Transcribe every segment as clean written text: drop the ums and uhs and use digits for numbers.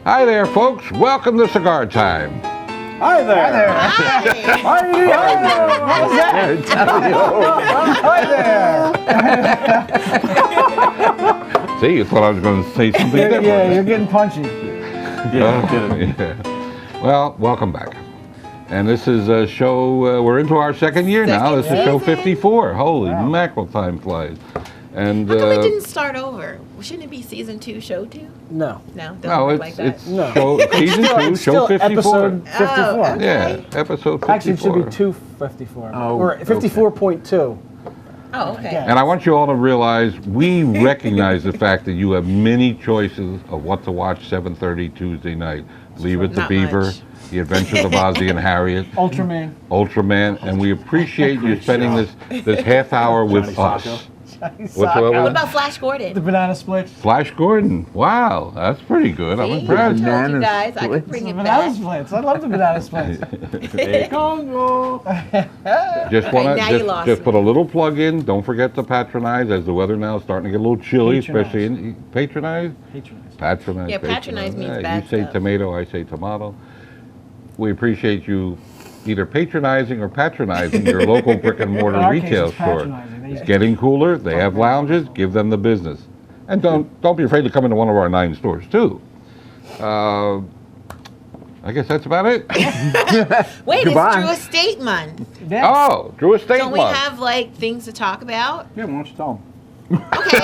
Hi there, folks. Welcome to Cigar Time. Hi there. Hi. What was that? Hi there. See, you thought I was going to say something different. Yeah, you're getting punchy. Yeah. Well, welcome back. And this is a show, we're into our second year now. This is show 54. Holy mackerel, time flies. And, How come it didn't start over? Shouldn't it be season 2, show 2? No. No, doesn't no, work like that. it's show, season 2, show 54. Episode 54. Oh, okay. Yeah, episode 54. Actually, it should be 254. Or 54.2. Oh, okay. And I want you all to realize we recognize the fact that you have many choices of what to watch 7:30 Tuesday night. Leave It to Not Beaver, much. The Adventures of Ozzie and Harriet, Ultraman. and we appreciate you spending this half hour with us. What about Flash Gordon? The banana splits. Flash Gordon. Wow, that's pretty good. I'm See? impressed. I told you guys I could bring The it banana back. splits. I love the banana splits. Congo. Just Okay, want now you to lost just me. put a little plug in. Don't forget to patronize, as the weather now is starting to get a little chilly, Patronize. especially in patronize. Patronize. Yeah, patronize means Yeah, bad you say stuff. tomato, I say tomato. We appreciate you either patronizing or patronizing your local brick and mortar In our case, retail it's store. patronizing. They- It's getting cooler. They have lounges. Give them the business, and don't be afraid to come into one of our 9 stores too. I guess that's about it. Wait, Goodbye. it's Drew Estate Month. Oh, Drew Estate Don't we Month. have like things to talk about? Yeah, why don't you tell them? Okay.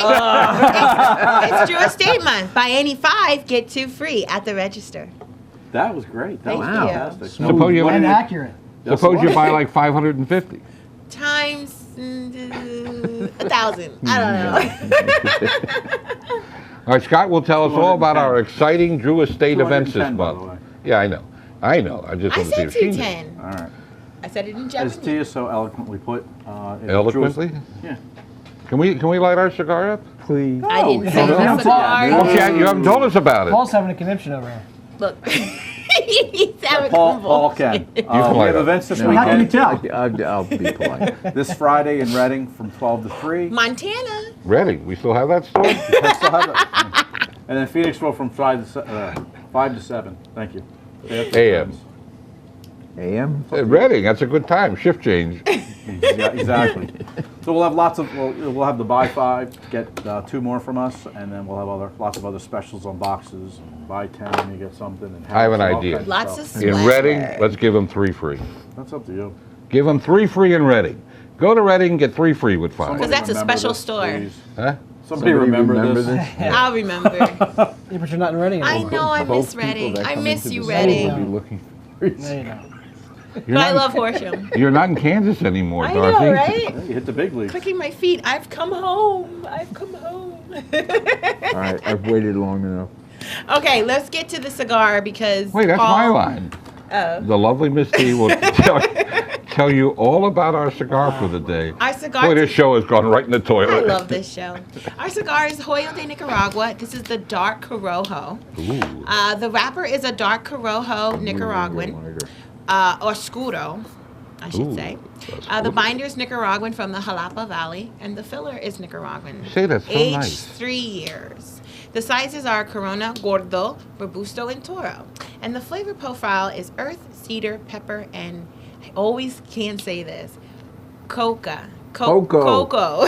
It's Drew Estate Month. Buy any 5, get 2 free at the register. That was great. That was Thank you. fantastic. Suppose you And accurate. suppose you buy like 550. Times 1,000. I don't know. All right, Scott will tell us all about our exciting Drew Estate events this 210, by the month. way. Yeah, I know. I just I want to see said if she knew. 210. All right. I said it in As Japanese. Tia so eloquently put. Eloquently? Yeah. Can we light our cigar up? Please. I didn't say no, the no. cigar. No. Oh, you haven't told us about it. Paul's having a conniption over here. Look. He's having Paul can. can We light have up. events this How can you weekend. tell? I'll be polite. This Friday in Reading from 12 to 3. Montana. Ready? We still have that store? I still have it. And then Phoenixville from 5 to 7. Thank you. AM. AM? Ready? That's a good time. Shift change. Yeah, exactly. So we'll have we'll have the buy 5, get 2 more from us, and then we'll have lots of other specials on boxes. Buy 10 and you get something. And I have an all idea. kinds Lots of stuff. In swag. Reading, let's give them 3 free. That's up to you. Give them 3 free in Reading. Go to Reading, get 3 free with 5. Because that's a Remember special this, store. please. Huh? Somebody remember this. I'll remember. Yeah, but you're not in Reading I anymore. know I Both miss people Reading. that I come miss into you, the store will Reading. be looking No, you don't. You're But I not- love Horsham. You're not in Kansas anymore, I Dorothy. know, right? Yeah, you hit the big leagues. Clicking my feet. I've come home. I've come home. All right, I've waited long enough. Okay, let's get to the cigar because Wait, that's my line. Oh. The lovely Miss T will tell you all about our cigar for the day. Our cigar. Boy, this show has gone right in the toilet. I love this show. Our cigar is Joya de Nicaragua. This is the dark Corojo. Ooh. The wrapper is a dark Corojo Nicaraguan, or Scuro, I should Ooh, say. that's The cool. binder is Nicaraguan from the Jalapa Valley, and the filler is Nicaraguan. Say that's so Aged nice. 3 years. The sizes are Corona, Gordo, Robusto, and Toro. And the flavor profile is earth, cedar, pepper, and I always can't say this, coca. Cocoa. Cocoa.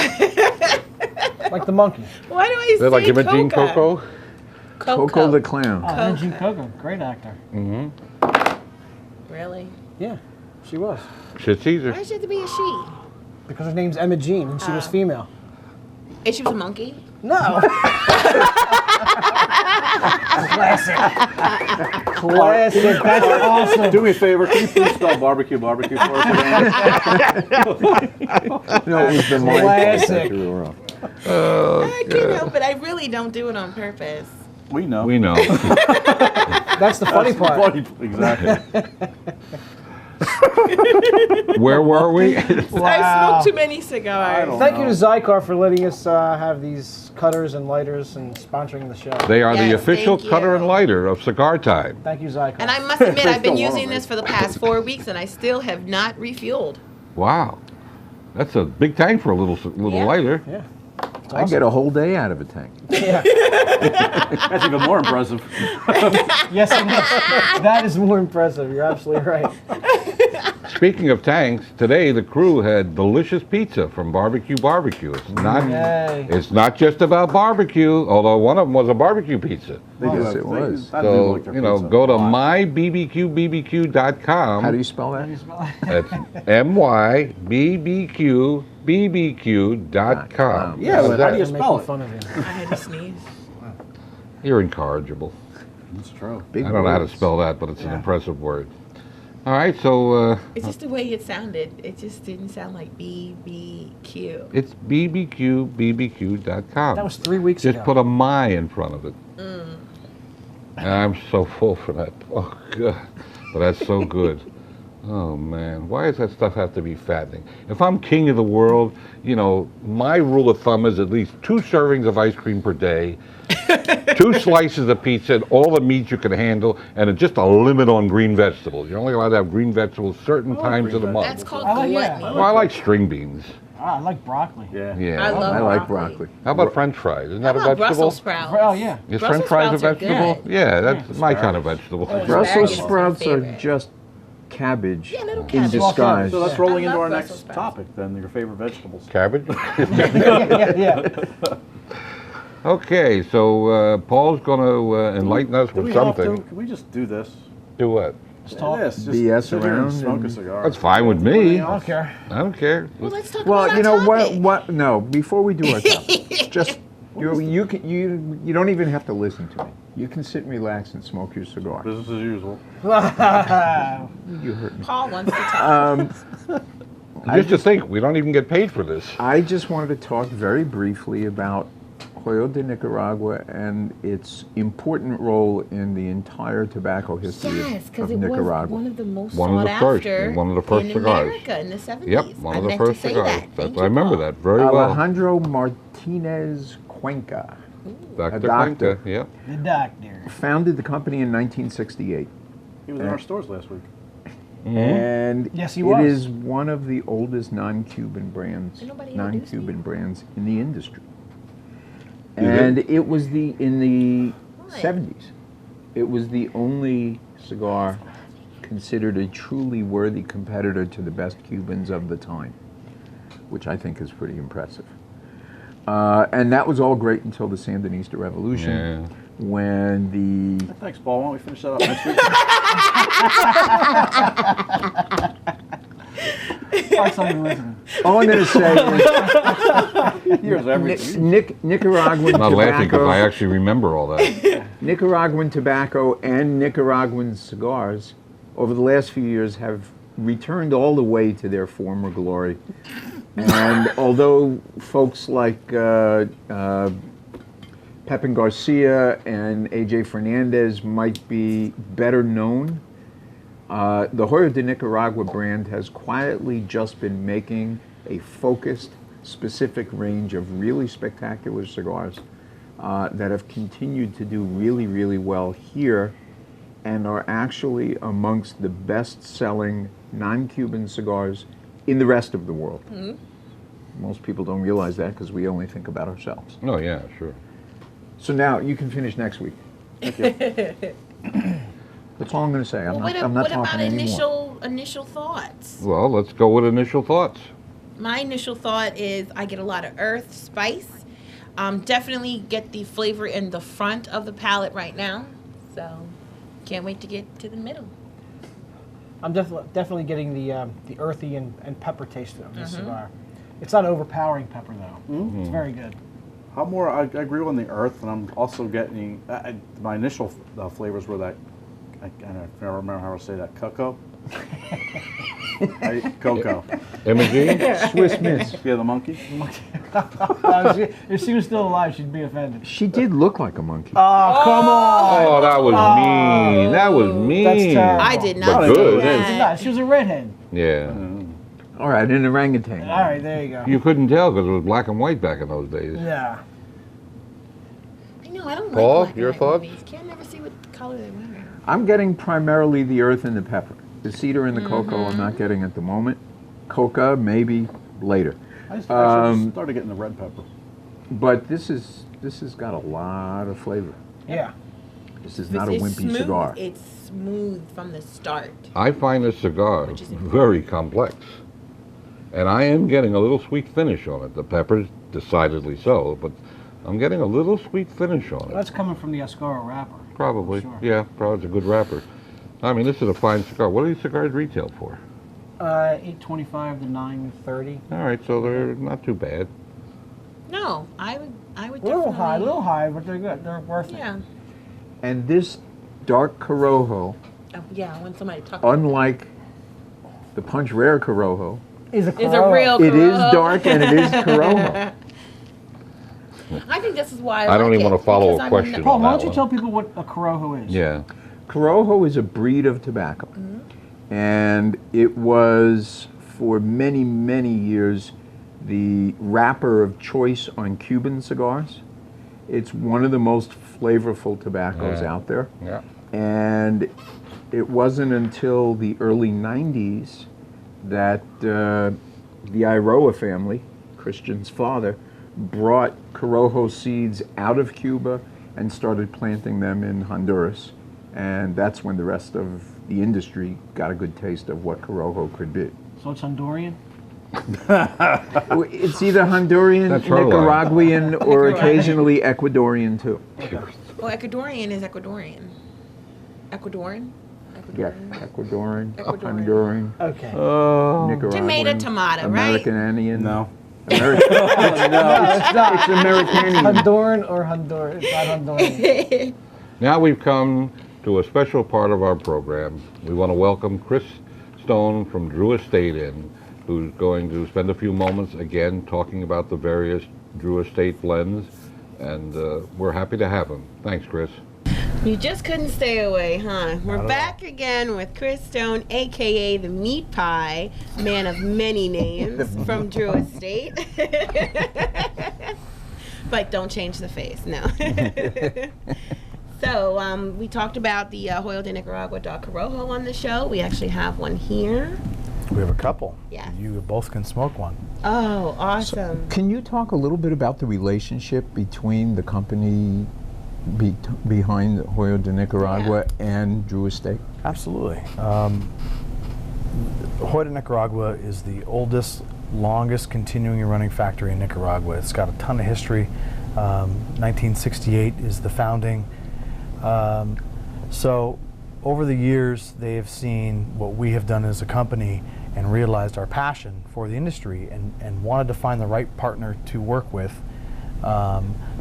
Like the monkey. Why do I Is say that like Imogene coca? Coco? Coco the Clown. Oh, Imogene Coco, great actor. Mm-hmm. Really? Yeah, she was. Shit Caesar. Why should it be a she? Because her name's Emma Jean and she was Oh. female. And she was a monkey? No. Classic. Classic. That's awesome. Do me a favor, can you please spell barbecue for us again? No, it was the mic. Classic. You were wrong. I can't help it. I really don't do it on purpose. We know. We know. That's the funny part. Exactly. Where were we? I smoke too many cigars. Thank you to Cigar for letting us have these cutters and lighters and sponsoring the show. They are the Yes, official thank cutter you. and lighter of Cigar Time. Thank you, Cigar. And I must admit, I've been Still using warm, this for the past 4 weeks, and I still have not refueled. Wow. That's a big tank for a little Yeah. lighter. Yeah. I get a whole day out of a tank. Yeah. That's even more impressive. Yes, it is. That is more impressive. You're absolutely right. Speaking of tanks, today the crew had delicious pizza from Barbecue Barbecue. Yay. It's not just about barbecue, although one of them was a barbecue pizza. Yes, it was. I do So, like their you know, pizza go to a lot. mybbqbbq.com. How do you spell that? That's mybbqbbq.com. Yeah, but how do you They're spell making it? fun of you. I had to sneeze. You're incorrigible. It's true. Big I don't know how to words. spell that, but it's an impressive word. All right, so It's just the way it sounded. It just didn't sound like BBQ. it's bbqbbq.com. That was 3 weeks Just ago. put a my in front of it. I'm so full for that. Oh, God. But that's so good. Oh, man. Why does that stuff have to be fattening? If I'm king of the world, you know, my rule of thumb is at least 2 servings of ice cream per day, 2 slices of pizza, and all the meat you can handle, and just a limit on green vegetables. You're only allowed to have green vegetables certain times of the month. That's called I like- gluttony. yeah. Well, I like string beans. Ah, I like broccoli. Yeah. Yeah. I love I like broccoli. How about French fries? Isn't that How a about vegetable? Brussels sprouts? Oh, yeah. Is Brussels French fries a sprouts are vegetable? good. Yeah, that's my kind of vegetable. Oh, Brussels Asparagus is my sprouts are favorite. just cabbage Yeah, little in cabbage. disguise. So let's Yeah. rolling I into love our Brussels next sprouts. topic then, your favorite vegetables. Cabbage? Yeah. Okay, so Paul's going to enlighten us Do with we have something. to? Can we just do this? Do what? Just talk. This, just BS sit here and around smoke a and- cigar. That's fine with me. I don't care. I don't care. Well, let's talk Well, about you know our topic. what? No, before we do our topic, just you don't even have to listen to me. You can sit and relax and smoke your cigar. Business as usual. You hurt me. Paul wants to talk. Just to think, we don't even get paid for this. I just wanted to talk very briefly about Joya de Nicaragua and its important role in the entire tobacco history Yes, of because it was Nicaragua. one of the most One of sought the first- after one of the first in cigars. America in the 70s. Yep, one I of the meant first to say cigars. that. That's, Thank I you, remember Paul. that very well. Alejandro Martinez Cuenca Dr. a doctor. Cuenca, yep. The doctor. founded the company in 1968. He was in our stores last week. And Yes, he it was. is one of the oldest non-Cuban brands, Did nobody introduce me? non-Cuban brands in the industry. Is it? And it was in the Right. 70s. It was the only cigar considered a truly worthy competitor to the best Cubans of the time, which I think is pretty impressive. And that was all great until the Sandinista Revolution, Yeah. when the Thanks, Paul. Why don't we finish that up next week? Park's not even listening. all I'm going to say is Here's everything. Nicaraguan I'm not laughing because I tobacco, actually remember all that. Nicaraguan tobacco and Nicaraguan cigars over the last few years have returned all the way to their former glory. And although folks like Pepin Garcia and AJ Fernandez might be better known, the Joya de Nicaragua brand has quietly just been making a focused, specific range of really spectacular cigars that have continued to do really, really well here and are actually amongst the best-selling non-Cuban cigars in the rest of the world. Most people don't realize that because we only think about ourselves. Oh, yeah, sure. So now you can finish next week. That's all I'm going to say. I'm not what talking about anymore. initial thoughts? Well, let's go with initial thoughts. My initial thought is I get a lot of earth, spice. Definitely get the flavor in the front of the palate right now. So can't wait to get to the middle. I'm definitely getting the earthy and pepper taste of this cigar. It's not overpowering pepper though. It's very good. How more? I agree on the earth, and I'm also getting my initial flavors were that I don't remember how to say that cocoa. Cocoa. Imogene? Swiss Miss. Yeah, the monkey. If she was still alive, she'd be offended. She did look like a monkey. Oh, come on! Oh, that was mean. That was mean. That's terrible. I did But not good. say It She's that. not. She was a redhead. Yeah. All right, an orangutan. All right, there you go. You couldn't tell because it was black and white back in those days. Yeah. I know, I don't Paul, like black your and white thoughts? movies. Can't never see what color they're wearing. I'm getting primarily the earth and the pepper. The cedar and the cocoa I'm not getting at the moment. Coca, maybe later. I just actually started getting the red pepper. But this has got a lot of flavor. Yeah. This is not a It's wimpy smooth. cigar. It's smooth from the start. I find this cigar Which is important. very complex. And I am getting a little sweet finish on it. The pepper's decidedly so, but I'm getting a little sweet finish on it. That's coming from the Oscuro wrapper. Probably. Sure. Yeah, probably it's a good wrapper. I mean, this is a fine cigar. What do these cigars retail for? $8.25 to $9.30. All right, so they're not too bad. No, I would A definitely. little high, but they're good. They're worth it. Yeah. And this dark Corojo, Oh, yeah, I want somebody to talk. unlike the Punch Rare Corojo, Is a It's a real. it is Corojo. dark and it is Corojo. I think this is why I don't like even it, wanna follow because a I'm question in Paul, on why that don't you one. tell people what a Corojo is? Yeah. Corojo is a breed of tobacco. And it was, for many, many years, the wrapper of choice on Cuban cigars. It's one of the most flavorful tobaccos Yeah. out there. Yeah. And it wasn't until the early 90s that the Iroa family, Christian's father, brought Corojo seeds out of Cuba and started planting them in Honduras. And that's when the rest of the industry got a good taste of what Corojo could be. So it's Honduran? It's either Honduran, That's her line. Nicaraguan, or occasionally Ecuadorian too. Well, Ecuadorian is Ecuadorian. Ecuadorian? Yeah, Ecuadorian. Ecuadorian, Ecuadorian. Honduran, Okay. Nicaraguan, Tomato, tomato, right? Americanian. No. American. No, it's not. It's Americanian. Honduran or Honduran. It's not Honduran. Now we've come to a special part of our program. We want to welcome Chris Stone from Drew Estate in, who's going to spend a few moments again talking about the various Drew Estate blends, and we're happy to have him. Thanks, Chris. You just couldn't stay away, huh? We're back again with Chris Stone, aka the Meat Pie, man of many names from Drew Estate. But don't change the face, no. So we talked about the Hoyo de Nicaragua Dark Corojo on the show. We actually have one here. We have a couple. Yes. You both can smoke one. Oh, awesome. Can you talk a little bit about the relationship between the company behind Hoyo de Nicaragua and Drew Estate? Absolutely. Joya de Nicaragua is the oldest, longest continuing running factory in Nicaragua. It's got a ton of history. 1968 is the founding. So over the years, they have seen what we have done as a company and realized our passion for the industry and wanted to find the right partner to work with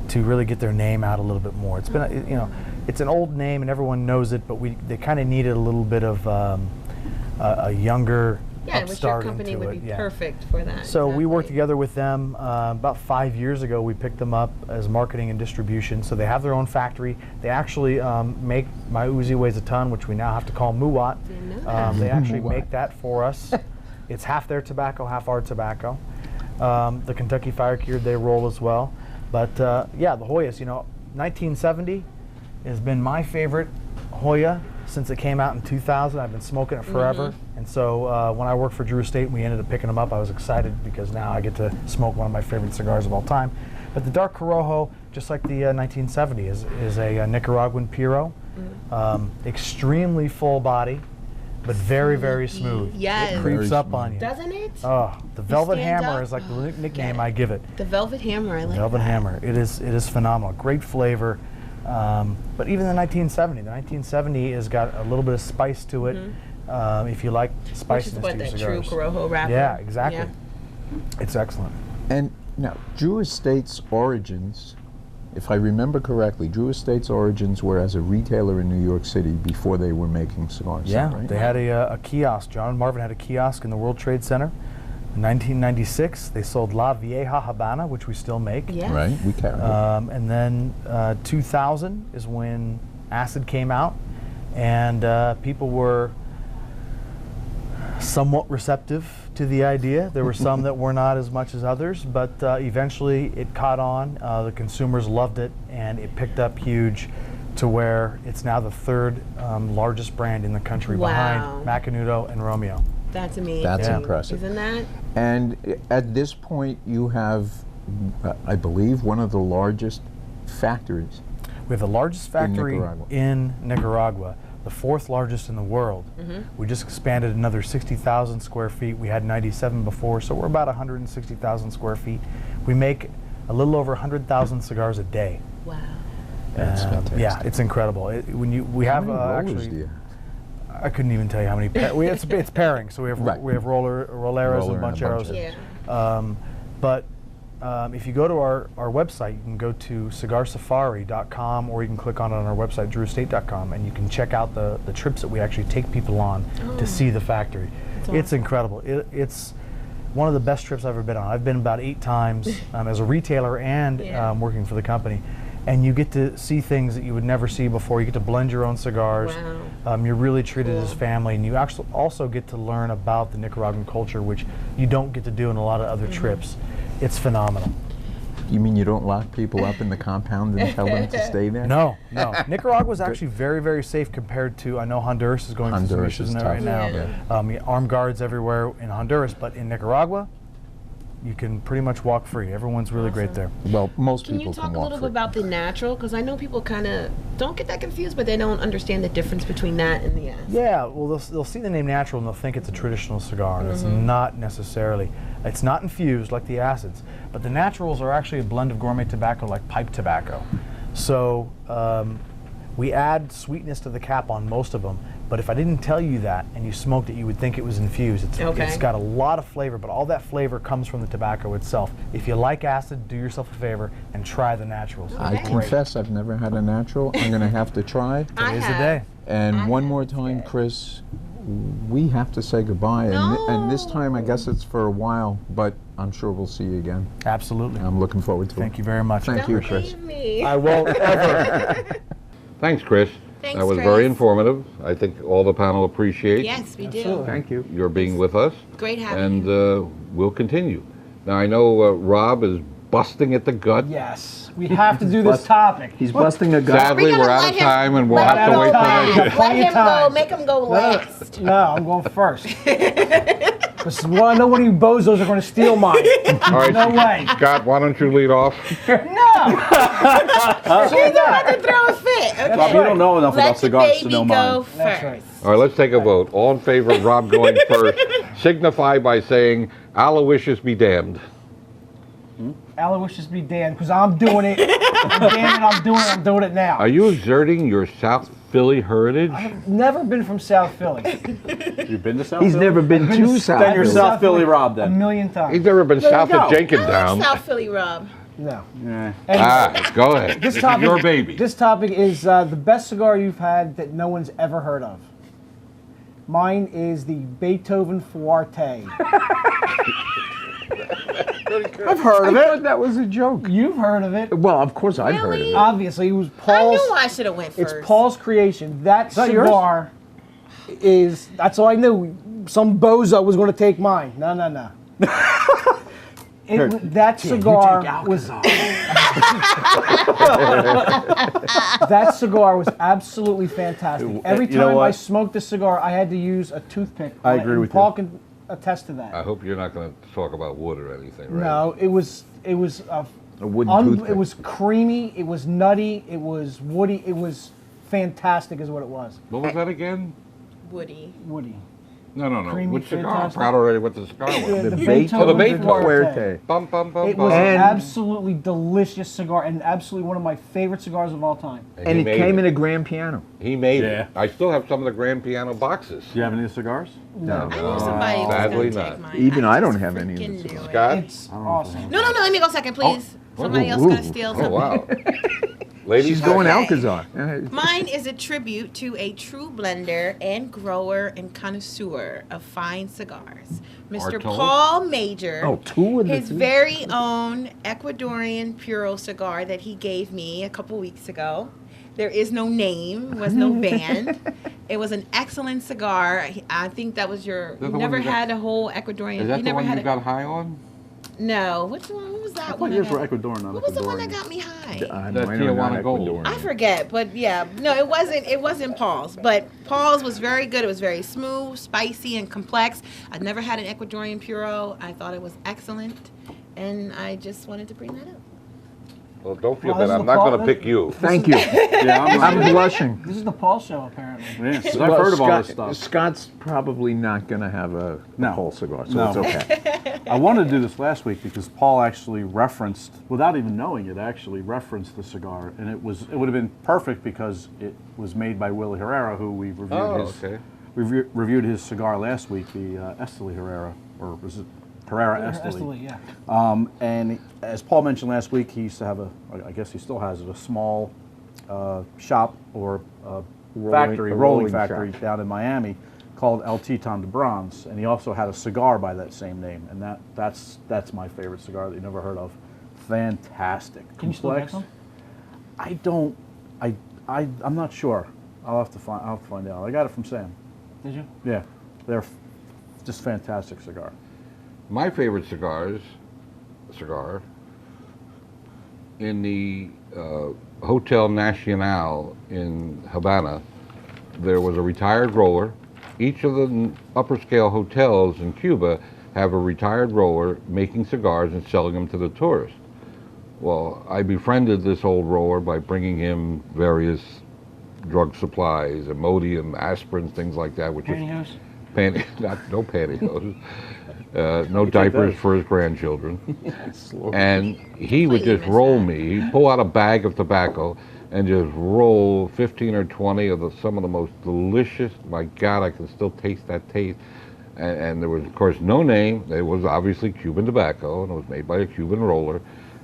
to really get their name out a little bit more. It's been, it's an old name and everyone knows it, but they kind of needed a little bit of a younger Yeah, which your upstart company into would it. be Yeah. perfect for that. So we worked exactly. together with them about 5 years ago. We picked them up as marketing and distribution. So they have their own factory. They actually make my Uzi weighs a ton, which we now have to call Muwat. Didn't know that. They actually Muwat. make that for us. It's half their tobacco, half our tobacco. The Kentucky Fire Cured they roll as well. But yeah, the Hoyas, 1970 has been my favorite Hoya since it came out in 2000. I've been smoking it forever. And so when I worked for Drew Estate and we ended up picking them up, I was excited because now I get to smoke one of my favorite cigars of all time. But the Dark Corojo, just like the 1970, is a Nicaraguan Puro. Extremely full body, but very, very smooth. Yes. It creeps Very up smooth. on you. Doesn't it? Oh, the Velvet stand Hammer up? is like the Oh, nickname yeah. I give it. The Velvet Hammer, I like Velvet that. Hammer. It is phenomenal. Great flavor. But even the 1970 has got a little bit of spice to it. If you like Which is spiciness what to your that true cigars. Corojo wrapper. Yeah, exactly. Yeah. It's excellent. And now, Drew Estate's origins, if I remember correctly, Drew Estate's origins were as a retailer in New York City before they were making cigars. Yeah, right? they had a kiosk. John and Marvin had a kiosk in the World Trade Center. In 1996, they sold La Vieja Habana, which we still make. Yes. Right, we carry it. And then 2000 is when Acid came out, and people were somewhat receptive to the idea. There were some that were not as much as others, but eventually it caught on. The consumers loved it, and it picked up huge to where it's now the third largest brand in the country Wow. behind Macanudo and Romeo. That's amazing. That's Yeah. impressive. Isn't that? And at this point, you have I believe, one of the largest factories. We have the largest factory Nicaragua. in Nicaragua, the 4th largest in the world. We just expanded another 60,000 square feet. We had 97 before, so we're about 160,000 square feet. We make a little over 100,000 cigars a day. Wow. That's fantastic. Yeah, it's incredible. We How have many rollers actually. do you have? I couldn't even tell you how many. It's pairing, so we have Right. roleras Roller and and a bunch buncheros. of- Yeah. But if you go to our website, you can go to cigarsafari.com, or you can click on it on our website, drewestate.com, and you can check out the trips that we actually take people on to see the factory. It's incredible. It's one of the best trips I've ever been on. I've been about 8 times as a retailer and working for the company. And you get to see things that you would never see before. You get to blend your own cigars. Wow. You're really treated as family, and you actually also get to learn about the Nicaraguan culture, which you don't get to do in a lot of other trips. It's phenomenal. You mean you don't lock people up in the compound and tell them to stay there? No. Nicaragua is actually very, very safe compared to, I know Honduras is going through some Honduras issues is in it tough. right now. Yeah. Armed guards everywhere in Honduras, but in Nicaragua, you can pretty much walk free. Everyone's really great there. Well, most Can people you talk can a walk little free. bit about the natural? Because I know people kind of don't get that confused, but they don't understand the difference between that and the acid. Yeah, well, they'll see the name natural and they'll think it's a traditional cigar, and it's not necessarily. It's not infused like the acids, but the naturals are actually a blend of gourmet tobacco like pipe tobacco. So we add sweetness to the cap on most of them, but if I didn't tell you that and you smoked it, you would think it was infused. It's got a lot of flavor, but all that flavor comes from the tobacco itself. If you like acid, do yourself a favor and try the naturals. I confess I've never had a natural. I'm going to have to try. Today's the day. And one more time, Chris, we have to say goodbye. And this time, I guess it's for a while, but I'm sure we'll see you again. Absolutely. I'm looking forward to it. Thank you very much. Thank you, Chris. Leave me. I won't ever. Thanks, Chris. Thanks, That was Chris. very informative. I think all the panel appreciates Yes, we do. Absolutely. Thank you. your being with us. Great having you. And we'll continue. Now, I know Rob is busting at the gut. Yes, we have to do this topic. He's busting a gut. Sadly, We're we're gonna out let of him- time, and we'll let have him to wait go till last. next. Plenty Let of him go. time. Make him go last. No, I'm going first. Because I know one of you bozos are going to steal mine. All right, No way. Scott, why don't you lead off? No. He's about to throw a fit. Okay. Rob, you don't know enough Let about the cigars to baby know go mine. That's first. right. All right, let's take a vote. All in favor of Rob going first, signify by saying, Aloysius be damned. Aloysius be damned, because I'm doing it. And damn it, I'm doing it now. Are you exerting your South Philly heritage? Never been from South Philly. You've been to South He's Philly? never been to South Then you're Philly. South Philly Rob, A then. million times. He's never been There you south of go. Jenkintown. South Philly Rob. No. Yeah. Anyway, Go ahead. This is your baby. This topic is the best cigar you've had that no one's ever heard of. Mine is the Beethoven Fuerte. I've heard of it. That was a joke. You've heard of it. Well, of course I've heard of Really? it. Obviously, it was I Paul's. knew I should have went first. It's Paul's creation. That that yours? cigar is. That's all I knew. Some bozo was going to take mine. No. That cigar was. That cigar was absolutely fantastic. Every You know time I what? smoked a cigar, I had to use a toothpick. I agree And with Paul you. can attest to that. I hope you're not going to talk about wood or anything, right? No, it was A wooden toothpick. it was creamy. It was nutty. It was woody. It was fantastic, is what it was. What was that again? Woody. Woody. No. Creamy, Which cigar? I'm fantastic. proud already what the cigar was. The Beethoven Beethoven Fuerte. Bum, bum, bum, It was bum. an absolutely delicious cigar and absolutely one of my favorite cigars of all time. And he it made came in a grand piano. He made Yeah. it. I still have some of the grand piano boxes. Do you have any cigars? No, I knew somebody was Sadly going to not. take mine. Even I don't just have any of freaking the knew it. Scott? it's awesome. No, let me go second, please. Somebody else going to steal Oh, something. wow. Ladies, She's going Okay. Alcazar. Mine is a tribute to a true blender and grower and connoisseur of fine cigars, Mr. Artol? Paul Major. Oh, two of the His two? very own Ecuadorian Puro cigar that he gave me a couple weeks ago. There is no name, was no band. It was an excellent cigar. I think that was your. Is that You the never one you got- had a whole Ecuadorian. Is that you the never one had you a, got high on? No, which one? What was that I thought one? yours I were got- Ecuadorian, not What was the one that Ecuadorian. got me high? That Mine are not Tijuana Gold. Ecuadorian. I forget, but yeah, no, it wasn't. It wasn't Paul's, but Paul's was very good. It was very smooth, spicy, and complex. I've never had an Ecuadorian Puro. I thought it was excellent. And I just wanted to bring that up. Well, don't feel Well, bad. this is I'm the not call- going to pick you. Thank you. Yeah, I'm blushing. This is the Paul show, apparently. yeah, 'cause I've heard of all this stuff. Scott's probably not going to have a No. whole cigar, so No. it's okay. I wanted to do this last week because Paul actually referenced, without even knowing it, actually referenced the cigar, and it would have been perfect because it was made by Willie Herrera, who we reviewed Oh, his okay. reviewed his cigar last week, the Esteli Herrera, or was it Herrera Esteli? Esteli, yeah. And as Paul mentioned last week, he used to have I guess he still has it, a small shop or rolling rolling factory shop. down in Miami called El Titan de Bronze, and he also had a cigar by that same name, and that's my favorite cigar that you never heard of. Fantastic. Can you still get some? I don't. I'm not sure. I'll have to find out. I got it from Sam. Did you? Yeah, they're just fantastic cigar. My favorite cigar in the Hotel Nacional in Havana. There was a retired roller. Each of the upper scale hotels in Cuba have a retired roller making cigars and selling them to the tourists. Well, I befriended this old roller by bringing him various drug supplies, Imodium, aspirin, things like that, which Pantyhose? is no pantyhose, no diapers for his grandchildren. And he would just roll me. He'd pull out a bag of tobacco and just roll 15 or 20 of some of the most delicious. My God, I can still taste that taste. And there was, of course, no name. It was obviously Cuban tobacco, and it was made by a Cuban roller.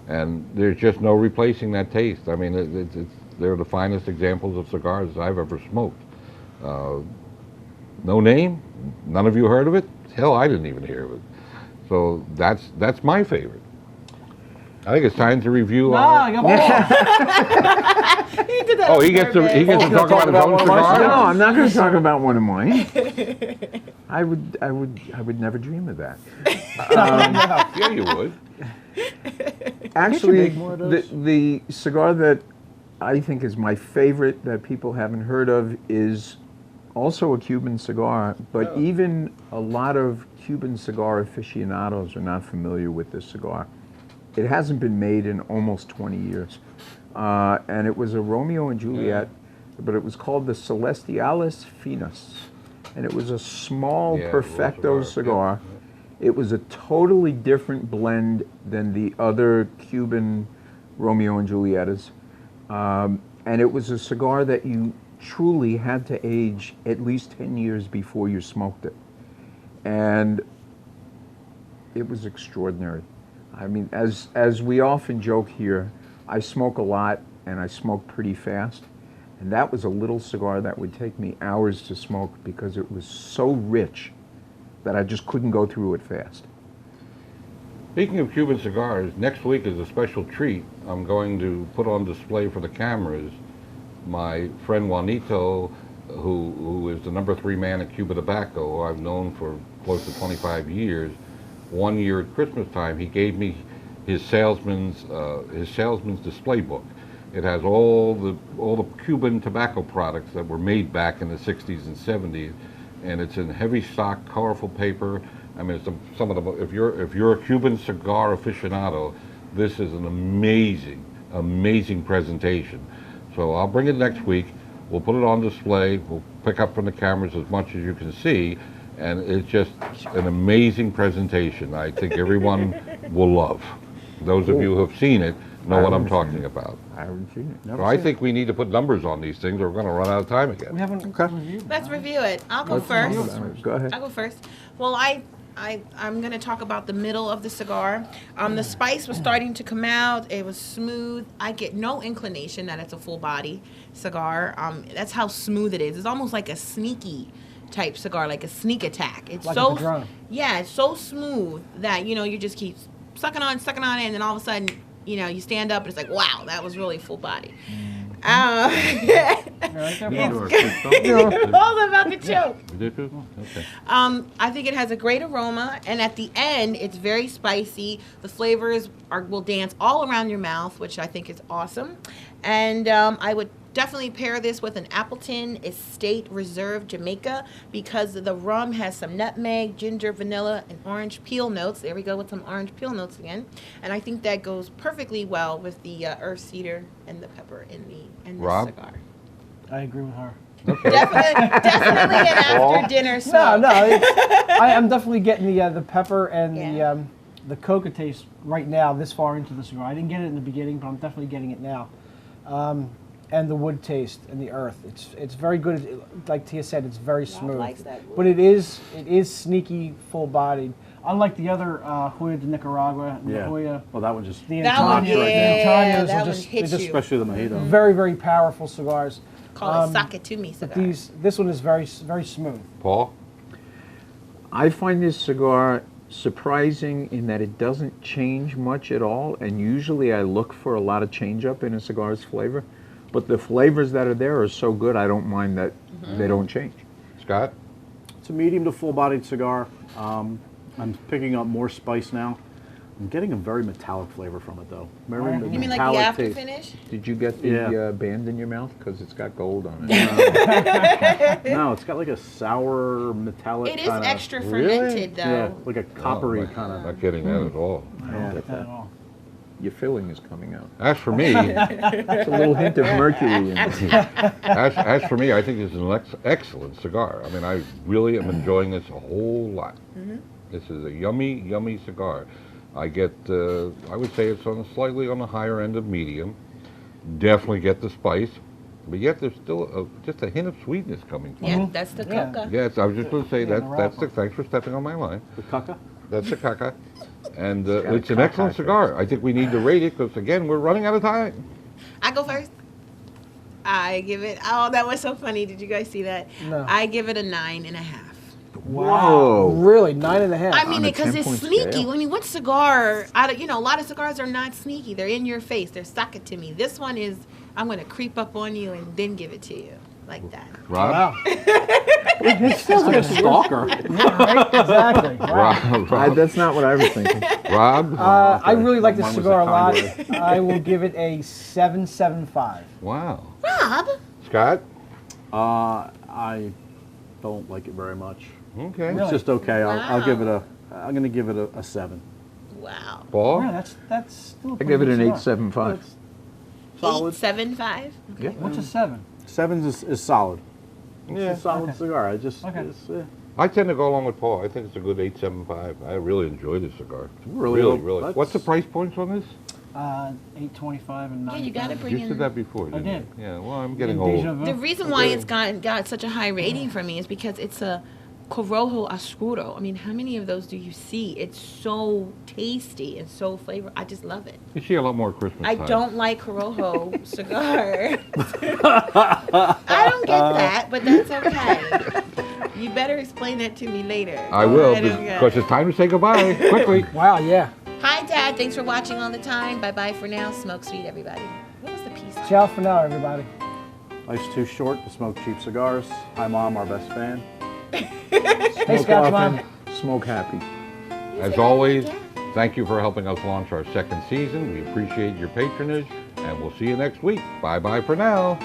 And there's just no replacing that taste. I mean, they're the finest examples of cigars I've ever smoked. No name. None of you heard of it. Hell, I didn't even hear of it. So that's my favorite. I think it's time to review. I got more. He did that Oh, on he gets to purpose. talk about his own No, cigar. I'm not going to talk about one of mine. I would never dream of that. Yeah, you would. Actually, make more of those? the cigar that I think is my favorite that people haven't heard of is also a Cuban cigar, but even a lot of Cuban cigar aficionados are not familiar with this cigar. It hasn't been made in almost 20 years. And it was a Romeo and Juliet, but it was called the Celestiales Finas. And it was a small Yeah, Perfecto little cigar, cigar. It was a totally different blend than the other Cuban Romeo and Julietas. And it was a cigar that you truly had to age at least 10 years before you smoked it. And it was extraordinary. I mean, as we often joke here, I smoke a lot and I smoke pretty fast. And that was a little cigar that would take me hours to smoke because it was so rich that I just couldn't go through it fast. Speaking of Cuban cigars, next week is a special treat. I'm going to put on display for the cameras my friend Juanito, who is the #3 man at Cuba Tobacco, who I've known for close to 25 years. One year at Christmas time, he gave me his salesman's display book. It has all the Cuban tobacco products that were made back in the 60s and 70s, and it's in heavy stock, colorful paper. I mean, it's some of the if you're a Cuban cigar aficionado, this is an amazing presentation. So I'll bring it next week. We'll put it on display. We'll pick up from the cameras as much as you can see, and it's just an amazing presentation. I think everyone will love. Those of you who have seen it know what I'm talking about. I haven't seen it. So I think we need to put numbers on these things, or we're going to run out of time We again. haven't reviewed. Let's review it. I'll go first. Go ahead. I'll go first. Well, I'm going to talk about the middle of the cigar. The spice was starting to come out. It was smooth. I get no inclination that it's a full body cigar. That's how smooth it is. It's almost like a sneaky type cigar, like a sneak attack. It's Like a so Padron. yeah, it's so smooth that you just keep sucking on it, and then all of a sudden you stand up and it's like, wow, that was really full body. All about the choke. Okay. I think it has a great aroma, and at the end, it's very spicy. The flavors will dance all around your mouth, which I think is awesome. And I would Definitely pair this with an Appleton Estate Reserve Jamaica because the rum has some nutmeg, ginger, vanilla, and orange peel notes. There we go with some orange peel notes again. And I think that goes perfectly well with the earth cedar and the pepper in the Rob? cigar. I agree with her. Definitely an after dinner smoke. No, I'm definitely getting the pepper and Yeah. the coca taste right now, this far into the cigar. I didn't get it in the beginning, but I'm definitely getting it now. And the wood taste and the earth. It's very good. Like Tia said, it's very smooth. likes that wood. But it is sneaky, full-bodied. Unlike the other Joya de Nicaragua, and the Joya, Well, that one just, the That one, Antaños, yeah, the Antaños that are one just hits you. especially the mojito. very, very powerful cigars. Call it sake to me But cigar. this one is very, very smooth. Paul? I find this cigar surprising in that it doesn't change much at all, and usually I look for a lot of change up in a cigar's flavor. But the flavors that are there are so good, I don't mind that they don't change. Scott? It's a medium to full-bodied cigar. I'm picking up more spice now. I'm getting a very metallic flavor from it, though. Remember You You mean like the metallic after taste. finish? Did you get the Yeah. band in your mouth? Because it's got gold on it. No, it's got like a sour metallic. It is kinda, extra fermented though. Yeah, like a coppery Oh, kind of. Not getting that at all. I don't get that at all. Your filling is coming out. As for me, It's a little hint of mercury in it. as for me, I think it's an excellent cigar. I mean, I really am enjoying this a whole lot. This is a yummy, yummy cigar. I get, I would say it's slightly on the higher end of medium. Definitely get the spice, but yet there's still just a hint of sweetness coming through. Yeah, that's the Yeah. coca. Yes, I was just going to say Yeah, the that's the, wrapper. thanks for stepping on my line. The caca? That's the caca. And got a it's an caca excellent face. cigar. I think we need to rate it because, again, we're running out of time. I go first. I give it. Oh, that was so funny. Did you guys see that? No. I give it a 9.5. Whoa. Really, 9.5. I mean, On a because it's 10-point sneaky. scale. I mean, what cigar? A lot of cigars are not sneaky. They're in your face. They're sake to me. This one is. I'm going to creep up on you and then give it to you like that. Rob? Wow. It's like a stalker. Right? Exactly. Wow. Rob? That's not what I was thinking. Rob? I really like this Mine was cigar a a lot. kind I will give it a 7.75. Wow. Rob, Scott? I don't like it very much. Okay. Really? It's just okay. I'll give it Wow. I'm going to give it a 7. wow. Paul? Yeah, that's still a I pretty give it good an cigar. 8.75. Solid. 8.75. Yeah. What's a 7? 7 is solid. It's Yeah. a solid Okay. cigar. I just, Okay. I tend to go along with Paul. I think it's a good 8.75. I really enjoy this cigar. Really? Really. That's- What's the price points on this? 8.25 and 9. Yeah, you got to bring You in. said that before, didn't did. you? Yeah, well, I'm getting Deja old. vu. The reason why it's got such a high rating for me is because it's a Corojo Oscuro. I mean, how many of those do you see? It's so tasty and so flavorful. I just love it. You see a lot more Christmas I time. don't like Corojo cigar. I don't get that, but that's okay. You better explain that to me later. I will, don't get because it. it's time to say goodbye, quickly. Wow, yeah. Hi, Dad. Thanks for watching all the time. Bye-bye for now. Smoke sweet, everybody. What was the piece? Ciao for now, everybody. Life's too short to smoke cheap cigars. Hi, Mom, our best fan. Hey, Scott's mom. Smoke happy. As always, thank you for helping us launch our second season. We appreciate your patronage, and we'll see you next week. Bye-bye for now.